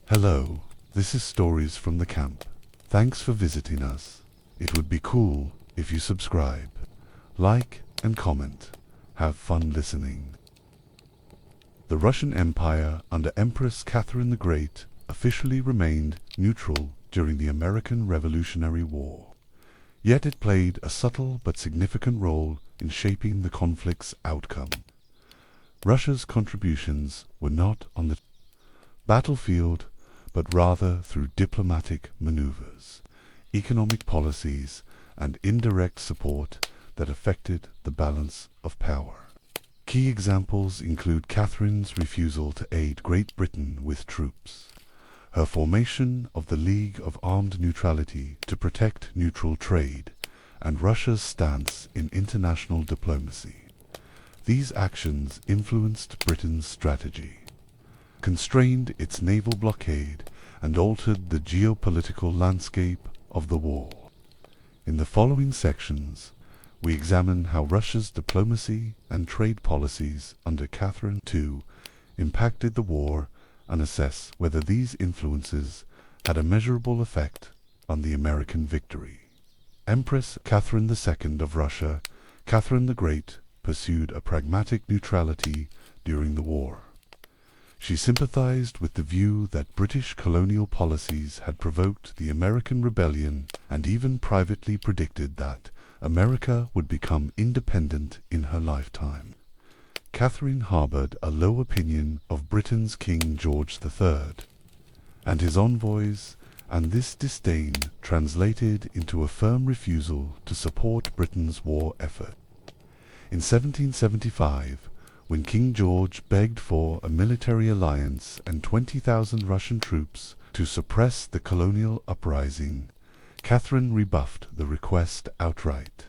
Hello, this is Stories from the Camp. Thanks for visiting us. It would be cool if you subscribe, like, and comment. Have fun listening. The Russian Empire under Empress Catherine the Great officially remained neutral during the American Revolutionary War. Yet it played a subtle but significant role in shaping the conflict's outcome. Russia's contributions were not on the battlefield, but rather through diplomatic maneuvers, economic policies, and indirect support that affected the balance of power. Key examples include Catherine's refusal to aid Great Britain with troops, her formation of the League of Armed Neutrality to protect neutral trade, and Russia's stance in international diplomacy. These actions influenced Britain's strategy, constrained its naval blockade, and altered the geopolitical landscape of the war. In the following sections, we examine how Russia's diplomacy and trade policies under Catherine II impacted the war and assess whether these influences had a measurable effect on the American victory. Empress Catherine II of Russia, Catherine the Great, pursued a pragmatic neutrality during the war. She sympathized with the view that British colonial policies had provoked the American rebellion and even privately predicted that America would become independent in her lifetime. Catherine harbored a low opinion of Britain's King George III and his envoys, and this disdain translated into a firm refusal to support Britain's war effort. In 1775, when King George begged for a military alliance and 20,000 Russian troops to suppress the colonial uprising, Catherine rebuffed the request outright.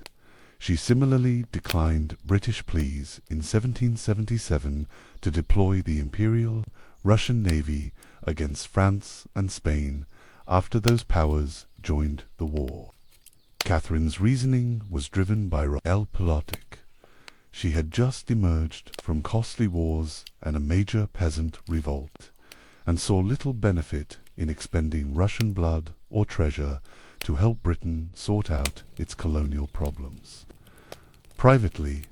She similarly declined British pleas in 1777 to deploy the Imperial Russian Navy against France and Spain after those powers joined the war. Catherine's reasoning was driven by realpolitik. She had just emerged from costly wars and a major peasant revolt, and saw little benefit in expending Russian blood or treasure to help Britain sort out its colonial problems. Privately,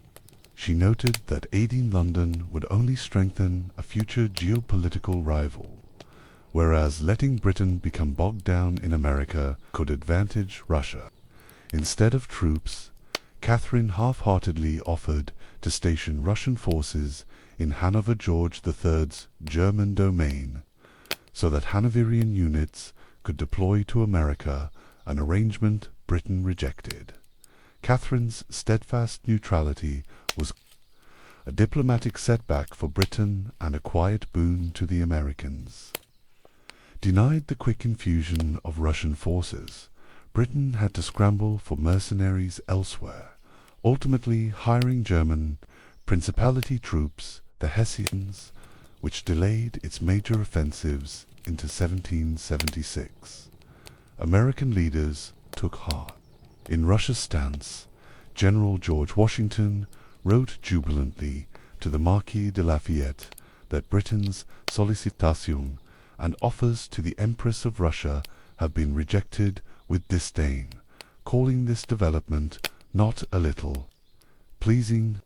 she noted that aiding London would only strengthen a future geopolitical rival, whereas letting Britain become bogged down in America could advantage Russia. Instead of troops, Catherine half-heartedly offered to station Russian forces in Hanover George III's German domain, so that Hanoverian units could deploy to America, an arrangement Britain rejected. Catherine's steadfast neutrality was a diplomatic setback for Britain and a quiet boon to the Americans. Denied the quick infusion of Russian forces, Britain had to scramble for mercenaries elsewhere, ultimately hiring German Principality troops, the Hessians, which delayed its major offensives into 1776. American leaders took heart. In Russia's stance, General George Washington wrote jubilantly to the Marquis de Lafayette that Britain's sollicitation and offers to the Empress of Russia have been rejected with disdain, calling this development not a little pleasing.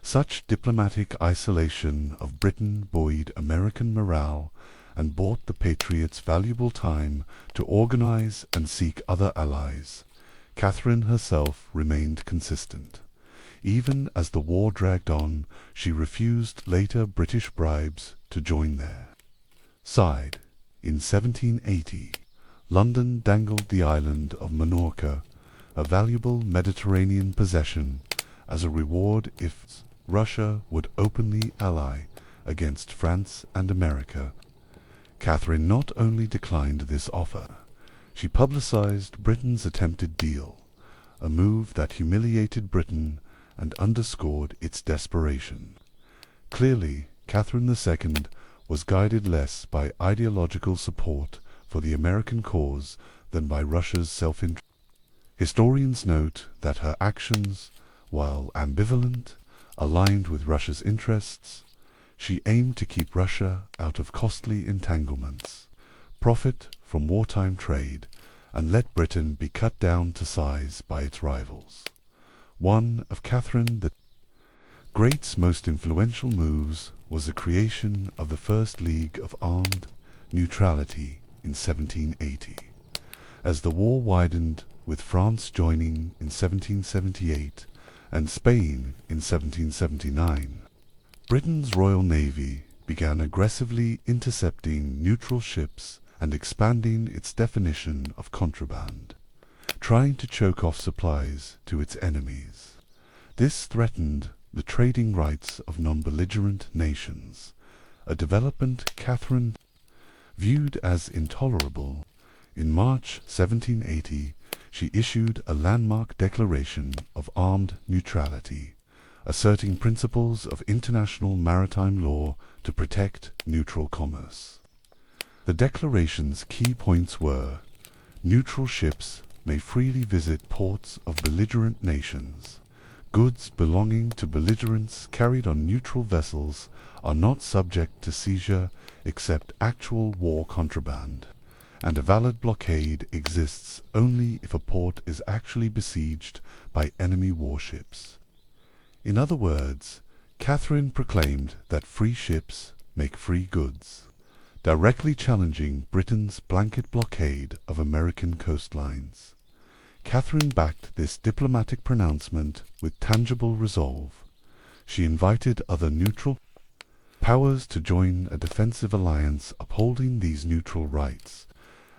Such diplomatic isolation of Britain buoyed American morale and bought the Patriots valuable time to organize and seek other allies. Catherine herself remained consistent. Even as the war dragged on, she refused later British bribes to join their side. In 1780, London dangled the island of Minorca, a valuable Mediterranean possession, as a reward if Russia would openly ally against France and America. Catherine not only declined this offer, she publicized Britain's attempted deal, a move that humiliated Britain and underscored its desperation. Clearly, Catherine II was guided less by ideological support for the American cause than by Russia's self-interest. Historians note that her actions, while ambivalent, aligned with Russia's interests. She aimed to keep Russia out of costly entanglements, profit from wartime trade and let Britain be cut down to size by its rivals. One of Catherine the Great's most influential moves was the creation of the first League of Armed Neutrality in 1780. As the war widened, with France joining in 1778 and Spain in 1779, Britain's Royal Navy began aggressively intercepting neutral ships and expanding its definition of contraband, trying to choke off supplies to its enemies. This threatened the trading rights of non-belligerent nations, a development Catherine viewed as intolerable. In March 1780, she issued a landmark declaration of armed neutrality, asserting principles of international maritime law to protect neutral commerce. The declaration's key points were: neutral ships may freely visit ports of belligerent nations. Goods belonging to belligerents carried on neutral vessels are not subject to seizure except actual war contraband, and a valid blockade exists only if a port is actually besieged by enemy warships. In other words, Catherine proclaimed that free ships make free goods, directly challenging Britain's blanket blockade of American coastlines. Catherine backed this diplomatic pronouncement with tangible resolve. She invited other neutral powers to join a defensive alliance upholding these neutral rights,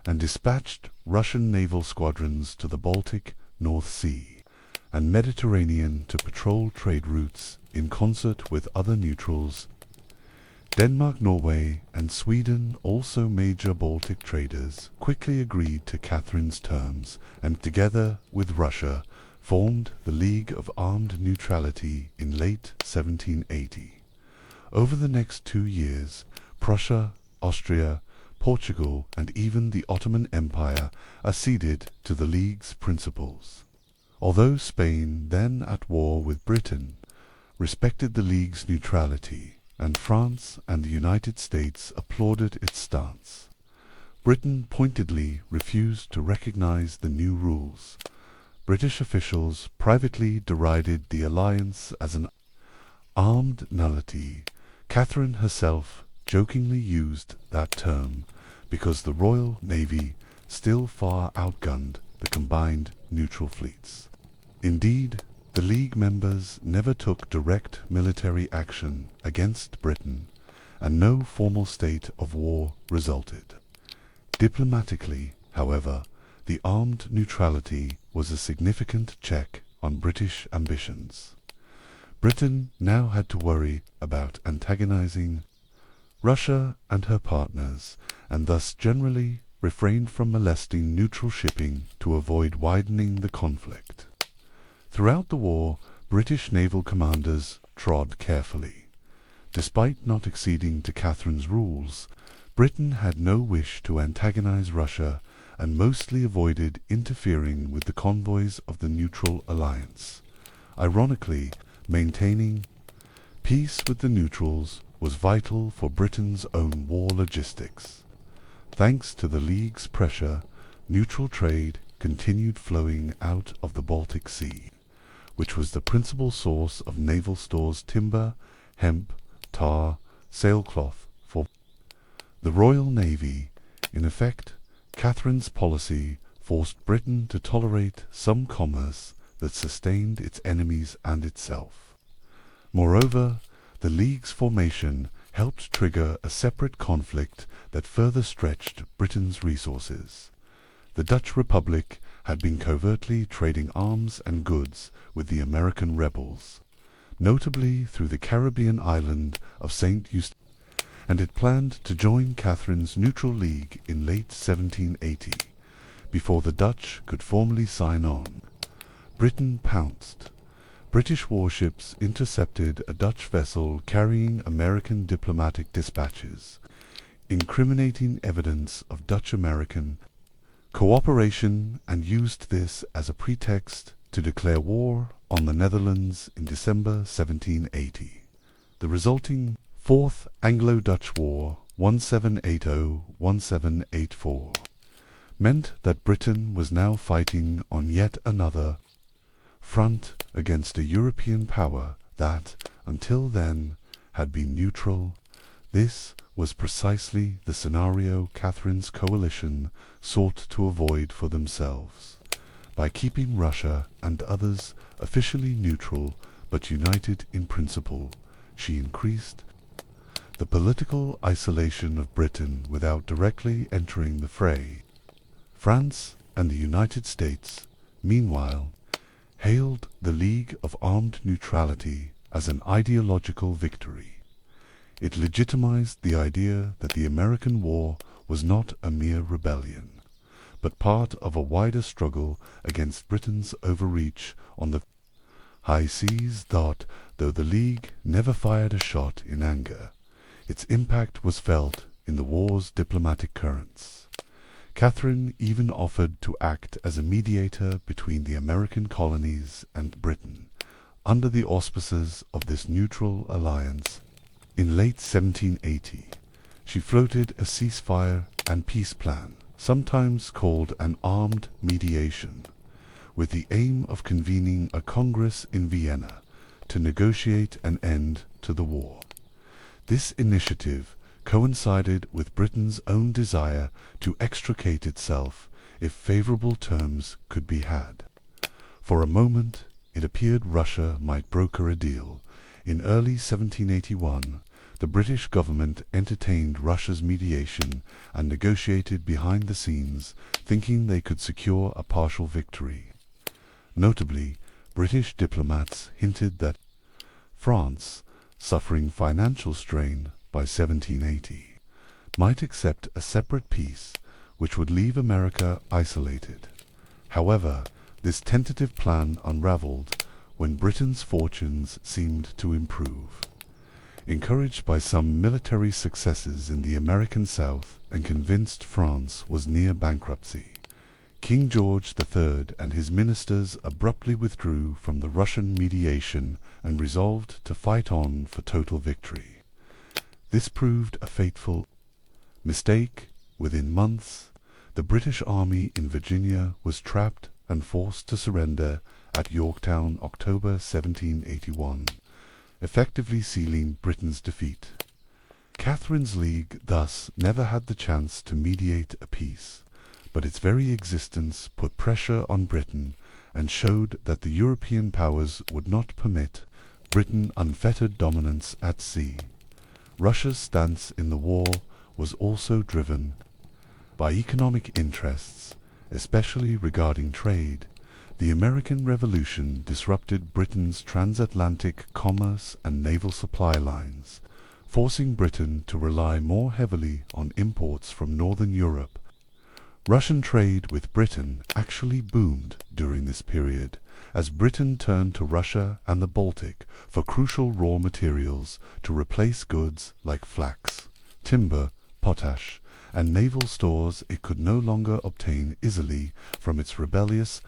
and dispatched Russian naval squadrons to the Baltic, North Sea, and Mediterranean to patrol trade routes in concert with other neutrals. Denmark, Norway, and Sweden, also major Baltic traders, quickly agreed to Catherine's terms and, together with Russia, formed the League of Armed Neutrality in late 1780. Over the next 2 years, Prussia, Austria, Portugal, and even the Ottoman Empire acceded to the League's principles. Although Spain, then at war with Britain, respected the League's neutrality, and France and the United States applauded its stance, Britain pointedly refused to recognize the new rules. British officials privately derided the alliance as an armed nullity. Catherine herself jokingly used that term because the Royal Navy still far outgunned the combined neutral fleets. Indeed, the League members never took direct military action against Britain, and no formal state of war resulted. Diplomatically, however, the armed neutrality was a significant check on British ambitions. Britain now had to worry about antagonizing Russia and her partners, and thus generally refrained from molesting neutral shipping to avoid widening the conflict. Throughout the war, British naval commanders trod carefully. Despite not acceding to Catherine's rules, Britain had no wish to antagonize Russia and mostly avoided interfering with the convoys of the neutral alliance. Ironically, maintaining peace with the neutrals was vital for Britain's own war logistics. Thanks to the League's pressure, neutral trade continued flowing out of the Baltic Sea, which was the principal source of naval stores: timber, hemp, tar, sailcloth for the Royal Navy. In effect, Catherine's policy forced Britain to tolerate some commerce that sustained its enemies and itself. Moreover, the League's formation helped trigger a separate conflict that further stretched Britain's resources. The Dutch Republic had been covertly trading arms and goods with the American rebels, notably through the Caribbean island of St. Eustatius, and it planned to join Catherine's neutral league in late 1780, before the Dutch could formally sign on. Britain pounced. British warships intercepted a Dutch vessel carrying American diplomatic dispatches, incriminating evidence of Dutch-American cooperation, and used this as a pretext to declare war on the Netherlands in December 1780. The resulting Fourth Anglo-Dutch War 1780-1784 meant that Britain was now fighting on yet another front against a European power that, until then, had been neutral. This was precisely the scenario Catherine's coalition sought to avoid for themselves. By keeping Russia and others officially neutral but united in principle, she increased the political isolation of Britain without directly entering the fray. France and the United States, meanwhile, hailed the League of Armed Neutrality as an ideological victory. It legitimized the idea that the American war was not a mere rebellion, but part of a wider struggle against Britain's overreach on the high seas. Though the League never fired a shot in anger, its impact was felt in the war's diplomatic currents. Catherine even offered to act as a mediator between the American colonies and Britain, under the auspices of this neutral alliance. In late 1780, she floated a ceasefire and peace plan, sometimes called an armed mediation, with the aim of convening a congress in Vienna to negotiate an end to the war. This initiative coincided with Britain's own desire to extricate itself if favorable terms could be had. For a moment, it appeared Russia might broker a deal. In early 1781, the British government entertained Russia's mediation and negotiated behind the scenes, thinking they could secure a partial victory. Notably, British diplomats hinted that France, suffering financial strain by 1780, might accept a separate peace which would leave America isolated. However, this tentative plan unraveled when Britain's fortunes seemed to improve. Encouraged by some military successes in the American South and convinced France was near bankruptcy, King George III and his ministers abruptly withdrew from the Russian mediation and resolved to fight on for total victory. This proved a fateful mistake. Within months, the British army in Virginia was trapped and forced to surrender at Yorktown, October 1781, effectively sealing Britain's defeat. Catherine's League thus never had the chance to mediate a peace, but its very existence put pressure on Britain and showed that the European powers would not permit Britain unfettered dominance at sea. Russia's stance in the war was also driven by economic interests, especially regarding trade. The American Revolution disrupted Britain's transatlantic commerce and naval supply lines, forcing Britain to rely more heavily on imports from Northern Europe. Russian trade with Britain actually boomed during this period, as Britain turned to Russia and the Baltic for crucial raw materials to replace goods like flax, timber, potash, and naval stores it could no longer obtain easily from its rebellious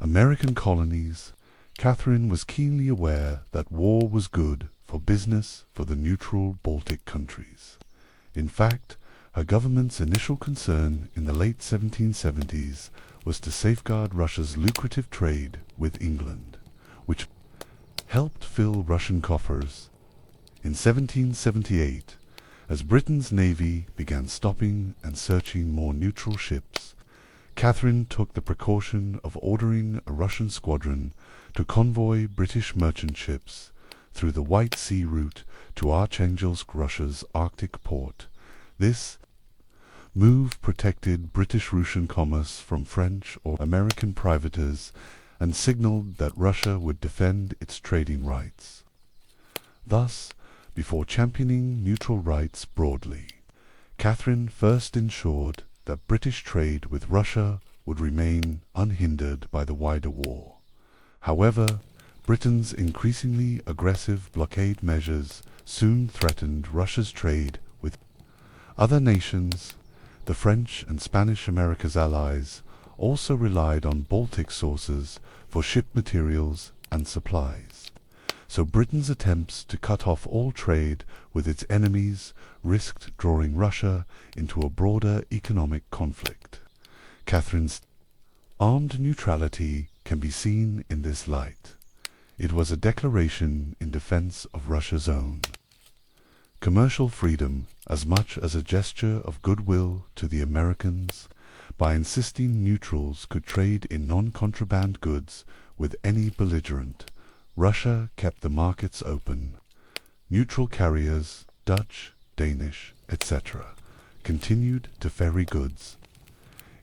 American colonies. Catherine was keenly aware that war was good for business for the neutral Baltic countries. In fact, her government's initial concern in the late 1770s was to safeguard Russia's lucrative trade with England, which helped fill Russian coffers. In 1778, as Britain's navy began stopping and searching more neutral ships, Catherine took the precaution of ordering a Russian squadron to convoy British merchant ships through the White Sea route to Archangelsk, Russia's Arctic port. This move protected British Russian commerce from French or American privateers and signaled that Russia would defend its trading rights. Thus, before championing neutral rights broadly, Catherine first ensured that British trade with Russia would remain unhindered by the wider war. However, Britain's increasingly aggressive blockade measures soon threatened Russia's trade with other nations. The French and Spanish, America's allies, also relied on Baltic sources for ship materials and supplies. so Britain's attempts to cut off all trade with its enemies risked drawing Russia into a broader economic conflict. Catherine's armed neutrality can be seen in this light. It was a declaration in defense of Russia's own commercial freedom as much as a gesture of goodwill to the Americans. By insisting neutrals could trade in non-contraband goods with any belligerent, Russia kept the markets open. Neutral carriers, Dutch, Danish, etc., continued to ferry goods,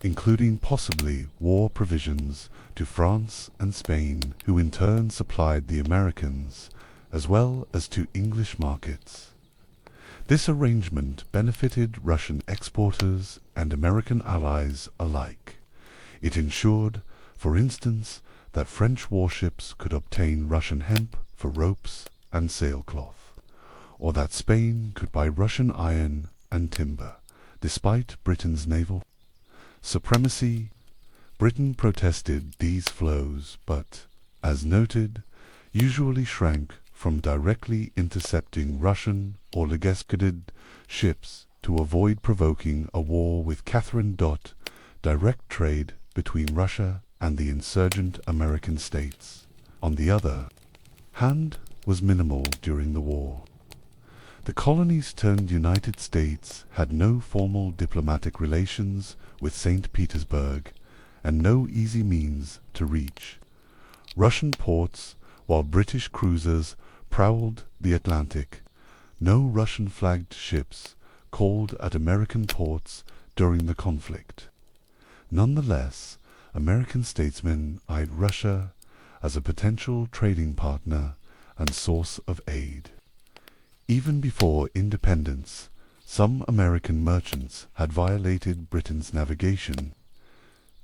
including possibly war provisions, to France and Spain, who in turn supplied the Americans, as well as to English markets. This arrangement benefited Russian exporters and American allies alike. It ensured, for instance, that French warships could obtain Russian hemp for ropes and sailcloth, or that Spain could buy Russian iron and timber, despite Britain's naval supremacy. Britain protested these flows, but, as noted, usually shrank from directly intercepting Russian or legated ships to avoid provoking a war with Catherine. Direct trade between Russia and the insurgent American states, on the other hand, was minimal during the war. The colonies turned United States had no formal diplomatic relations with St. Petersburg and no easy means to reach Russian ports while British cruisers prowled the Atlantic. No Russian-flagged ships called at American ports during the conflict. Nonetheless, American statesmen eyed Russia as a potential trading partner and source of aid. Even before independence, some American merchants had violated Britain's navigation.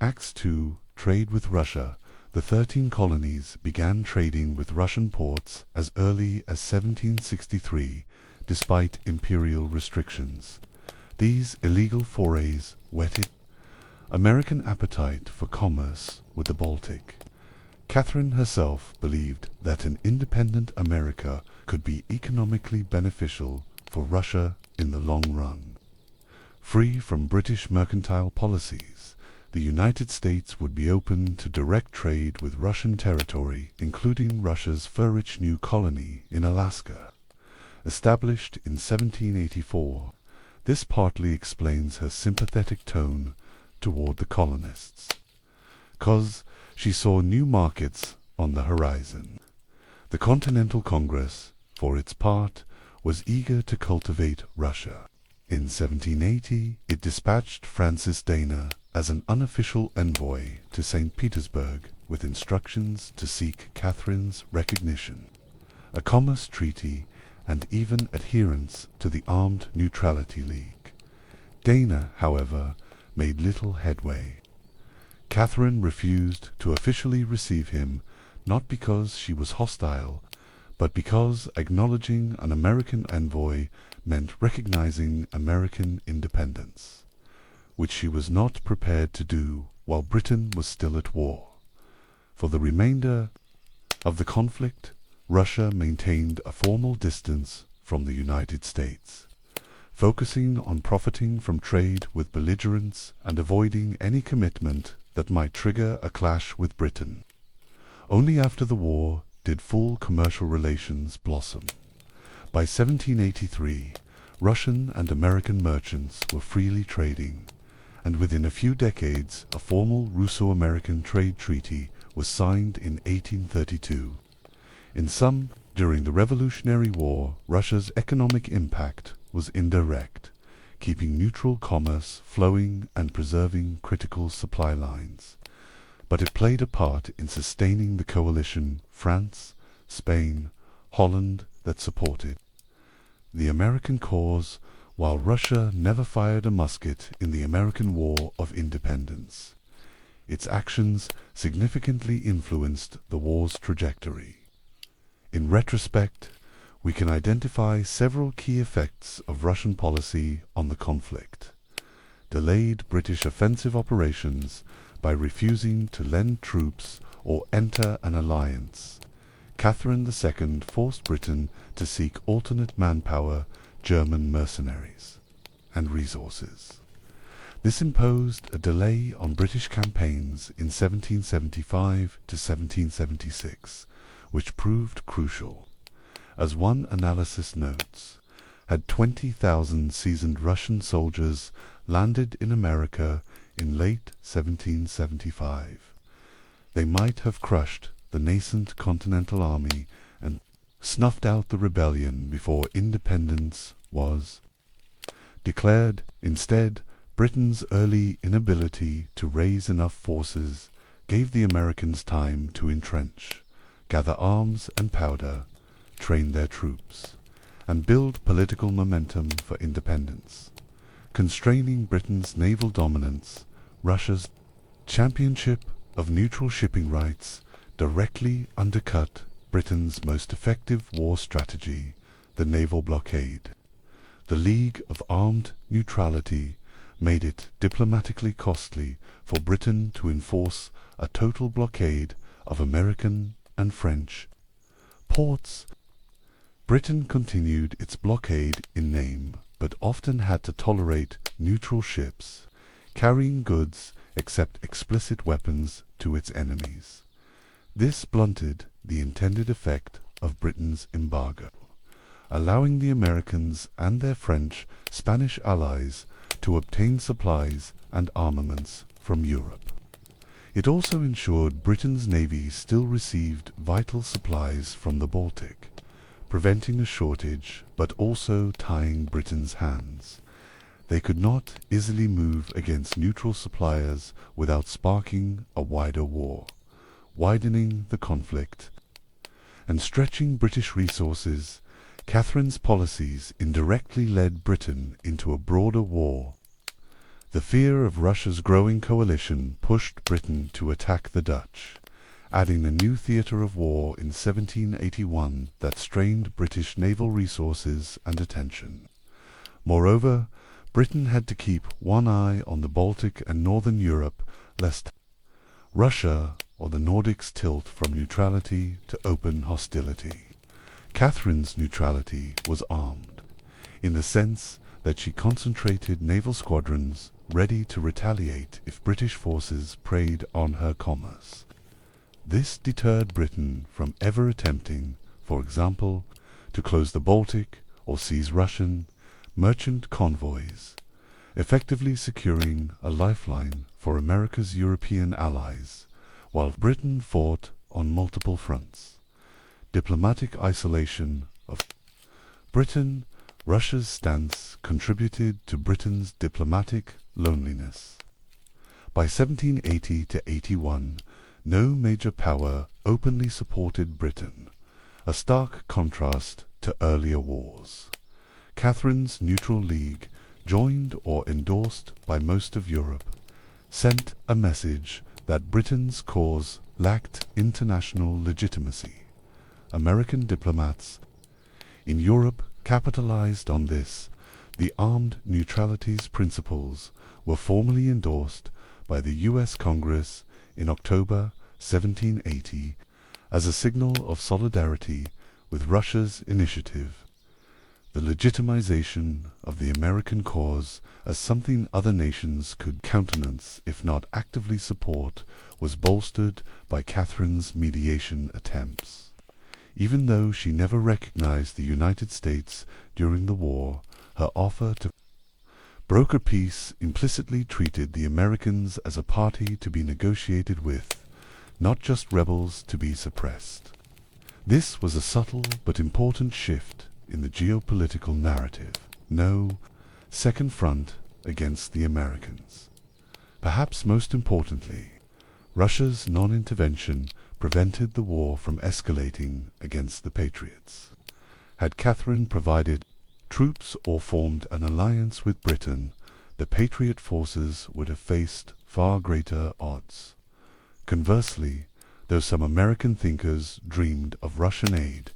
Acts to trade with Russia. The 13 colonies began trading with Russian ports as early as 1763, despite imperial restrictions. These illegal forays whetted American appetite for commerce with the Baltic. Catherine herself believed that an independent America could be economically beneficial for Russia in the long run. Free from British mercantile policies, the United States would be open to direct trade with Russian territory, including Russia's fur-rich new colony in Alaska, established in 1784. This partly explains her sympathetic tone toward the colonists, 'cause she saw new markets on the horizon. The Continental Congress, for its part, was eager to cultivate Russia. In 1780, it dispatched Francis Dana as an unofficial envoy to St. Petersburg with instructions to seek Catherine's recognition, a commerce treaty, and even adherence to the Armed Neutrality League. Dana, however, made little headway. Catherine refused to officially receive him, not because she was hostile, but because acknowledging an American envoy meant recognizing American independence, which she was not prepared to do while Britain was still at war. For the remainder of the conflict, Russia maintained a formal distance from the United States, focusing on profiting from trade with belligerents and avoiding any commitment that might trigger a clash with Britain. Only after the war did full commercial relations blossom. By 1783, Russian and American merchants were freely trading, and within a few decades a formal Russo-American trade treaty was signed in 1832. In sum, during the Revolutionary War, Russia's economic impact was indirect, keeping neutral commerce flowing and preserving critical supply lines. But it played a part in sustaining the coalition France, Spain, Holland that supported the American cause, while Russia never fired a musket in the American War of Independence. Its actions significantly influenced the war's trajectory. In retrospect, we can identify several key effects of Russian policy on the conflict. Delayed British offensive operations by refusing to lend troops or enter an alliance. Catherine II forced Britain to seek alternate manpower, German mercenaries, and resources. This imposed a delay on British campaigns in 1775 to 1776, which proved crucial. As one analysis notes, had 20,000 seasoned Russian soldiers landed in America in late 1775, they might have crushed the nascent Continental Army and snuffed out the rebellion before independence was declared. Instead, Britain's early inability to raise enough forces gave the Americans time to entrench, gather arms and powder, train their troops, and build political momentum for independence. Constraining Britain's naval dominance, Russia's championship of neutral shipping rights directly undercut Britain's most effective war strategy, the naval blockade. The League of Armed Neutrality made it diplomatically costly for Britain to enforce a total blockade of American and French ports. Britain continued its blockade in name, but often had to tolerate neutral ships carrying goods except explicit weapons to its enemies. This blunted the intended effect of Britain's embargo, allowing the Americans and their Spanish allies to obtain supplies and armaments from Europe. It also ensured Britain's navy still received vital supplies from the Baltic, preventing a shortage but also tying Britain's hands. They could not easily move against neutral suppliers without sparking a wider war, widening the conflict, and stretching British resources. Catherine's policies indirectly led Britain into a broader war. The fear of Russia's growing coalition pushed Britain to attack the Dutch, adding a new theatre of war in 1781 that strained British naval resources and attention. Moreover, Britain had to keep one eye on the Baltic and Northern Europe, lest Russia or the Nordics tilt from neutrality to open hostility. Catherine's neutrality was armed, in the sense that she concentrated naval squadrons ready to retaliate if British forces preyed on her commerce. This deterred Britain from ever attempting, for example, to close the Baltic or seize Russian merchant convoys, effectively securing a lifeline for America's European allies, while Britain fought on multiple fronts. Diplomatic isolation of Britain, Russia's stance contributed to Britain's diplomatic loneliness. By 1780 to 81, no major power openly supported Britain, a stark contrast to earlier wars. Catherine's neutral league, joined or endorsed by most of Europe, sent a message that Britain's cause lacked international legitimacy. American diplomats in Europe capitalized on this. The armed neutrality's principles were formally endorsed by the U.S. Congress in October 1780 as a signal of solidarity with Russia's initiative. The legitimization of the American cause as something other nations could countenance, if not actively support, was bolstered by Catherine's mediation attempts. Even though she never recognized the United States during the war, her offer to broker peace implicitly treated the Americans as a party to be negotiated with, not just rebels to be suppressed. This was a subtle but important shift in the geopolitical narrative. No second front against the Americans. Perhaps most importantly, Russia's non-intervention prevented the war from escalating against the Patriots. Had Catherine provided troops or formed an alliance with Britain, the Patriot forces would have faced far greater odds. Conversely, though some American thinkers dreamed of Russian aid,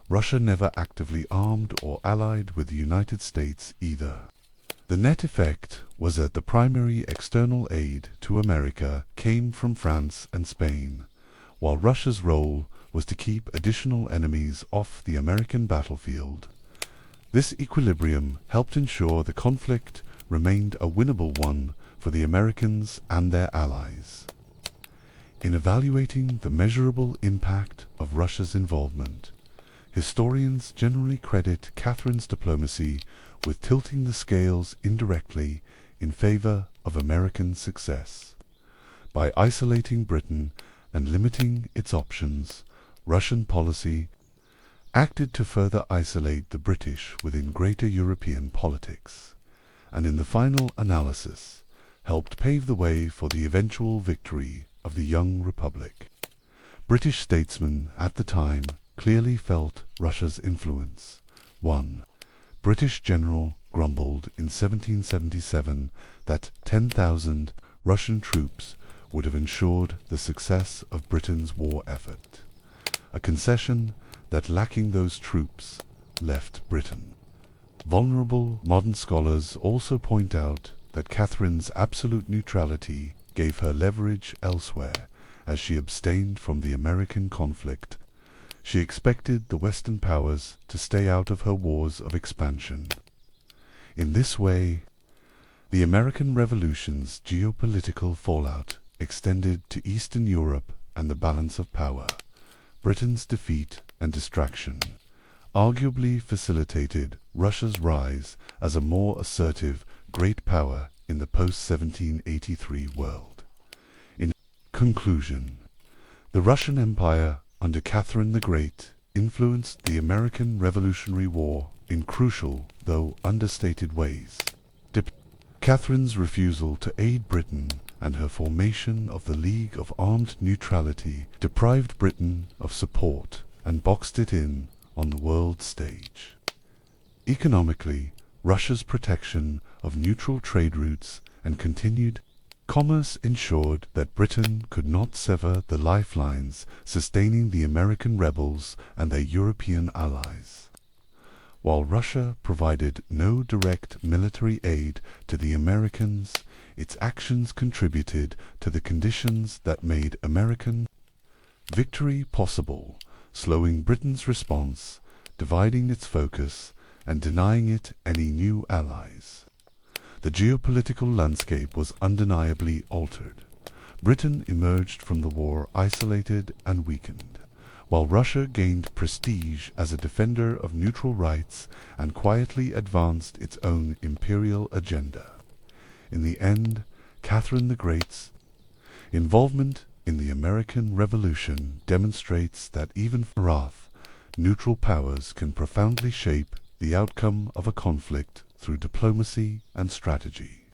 Russia never actively armed or allied with the United States either. The net effect was that the primary external aid to America came from France and Spain, while Russia's role was to keep additional enemies off the American battlefield. This equilibrium helped ensure the conflict remained a winnable one for the Americans and their allies. In evaluating the measurable impact of Russia's involvement, historians generally credit Catherine's diplomacy with tilting the scales indirectly in favor of American success. By isolating Britain and limiting its options, Russian policy acted to further isolate the British within greater European politics, and in the final analysis helped pave the way for the eventual victory of the young republic. British statesmen at the time clearly felt Russia's influence. One British general grumbled in 1777 that 10,000 Russian troops would have ensured the success of Britain's war effort, a concession that lacking those troops left Britain vulnerable. Modern scholars also point out that Catherine's absolute neutrality gave her leverage elsewhere as she abstained from the American conflict. She expected the Western powers to stay out of her wars of expansion. In this way, the American Revolution's geopolitical fallout extended to Eastern Europe and the balance of power. Britain's defeat and distraction arguably facilitated Russia's rise as a more assertive great power in the post-1783 world. In conclusion, the Russian Empire under Catherine the Great influenced the American Revolutionary War in crucial, though understated ways. Catherine's refusal to aid Britain and her formation of the League of Armed Neutrality deprived Britain of support and boxed it in on the world stage. Economically, Russia's protection of neutral trade routes and continued commerce ensured that Britain could not sever the lifelines sustaining the American rebels and their European allies. While Russia provided no direct military aid to the Americans, its actions contributed to the conditions that made American victory possible, slowing Britain's response, dividing its focus, and denying it any new allies. The geopolitical landscape was undeniably altered. Britain emerged from the war isolated and weakened, while Russia gained prestige as a defender of neutral rights and quietly advanced its own imperial agenda. In the end, Catherine the Great's involvement in the American Revolution demonstrates that even for wrath, neutral powers can profoundly shape the outcome of a conflict through diplomacy and strategy.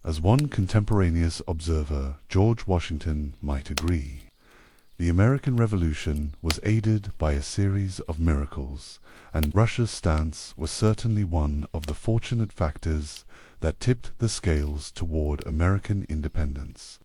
As one contemporaneous observer, George Washington, might agree, the American Revolution was aided by a series of miracles, and Russia's stance was certainly one of the fortunate factors that tipped the scales toward American independence.